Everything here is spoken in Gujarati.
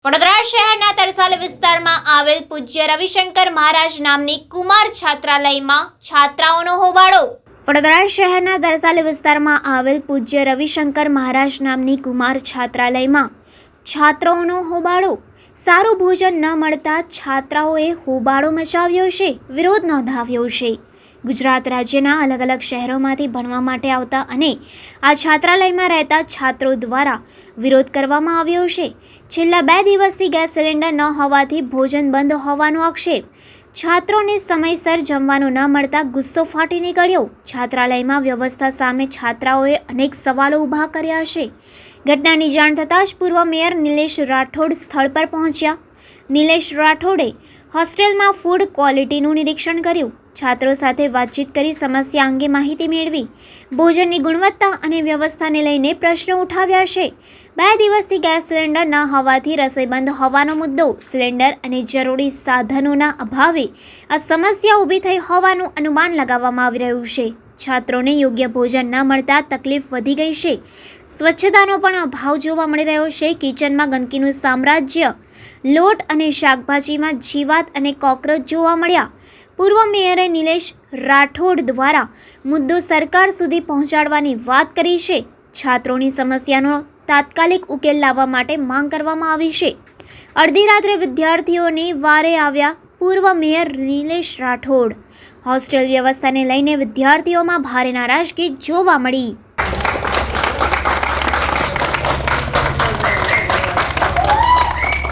વડોદરા શહેરના તરસાલી વિસ્તારમાં આવેલ પૂજ્ય રવિશંકર મહારાજ નામની કુમાર છાત્રાલયમાં છાત્રાઓનો હોબાળો. વડોદરા શહેરના તરસાલી વિસ્તારમાં આવેલ પૂજ્ય રવિશંકર મહારાજ નામની કુમાર છાત્રાલયમાં છાત્રાઓનો હોબાળો. સારું ભોજન ન મળતા છાત્રાઓએ હોબાળો મચાવ્યો છે, વિરોધ નોંધાવ્યો છે. ગુજરાત રાજ્યના અલગ અલગ શહેરોમાંથી ભણવા માટે આવતા અને આ છાત્રાલયમાં રહેતા છાત્રો દ્વારા વિરોધ કરવામાં આવ્યો છે. છેલ્લા 2 દિવસથી ગેસ સિલિન્ડર ન હોવાથી ભોજન બંધ હોવાનો આક્ષેપ. છાત્રોને સમયસર જમવાનું ન મળતા ગુસ્સો ફાટી નીકળ્યો. છાત્રાલયમાં વ્યવસ્થા સામે છાત્રાઓએ અનેક સવાલો ઊભા કર્યા છે. ઘટનાની જાણ થતાં જ પૂર્વ મેયર નિલેશ રાઠોડ સ્થળ પર પહોંચ્યા. નિલેશ રાઠોડે હોસ્ટેલમાં ફૂડ ક્વોલિટીનું નિરીક્ષણ કર્યું. છાત્રો સાથે વાતચીત કરી સમસ્યા અંગે માહિતી મેળવી. ભોજનની ગુણવત્તા અને વ્યવસ્થાને લઈને પ્રશ્નો ઉઠાવ્યા છે. 2 દિવસથી ગેસ સિલિન્ડર ન હોવાથી રસોઈ બંધ હોવાનો મુદ્દો, સિલિન્ડર અને જરૂરી સાધનોના અભાવે આ સમસ્યા ઊભી થઈ હોવાનું અનુમાન લગાવવામાં આવી રહ્યું છે. છાત્રોને યોગ્ય ભોજન ન મળતા તકલીફ વધી ગઈ છે. સ્વચ્છતાનો પણ અભાવ જોવા મળી રહ્યો છે. કિચનમાં ગંદકીનું સામ્રાજ્ય. લોટ અને શાકભાજીમાં જીવાત અને કોકરોચ જોવા મળ્યા. પૂર્વ મેયરે નિલેશ રાઠોડ દ્વારા મુદ્દો સરકાર સુધી પહોંચાડવાની વાત કરી છે. છાત્રોની સમસ્યાનો તાત્કાલિક ઉકેલ લાવવા માટે માંગ કરવામાં આવી છે. અડધી રાત્રે વિદ્યાર્થીઓની વારે આવ્યા પૂર્વ મેયર નિલેશ રાઠોડ. હોસ્ટેલ વ્યવસ્થાને લઈને વિદ્યાર્થીઓમાં ભારે નારાજગી જોવા મળી.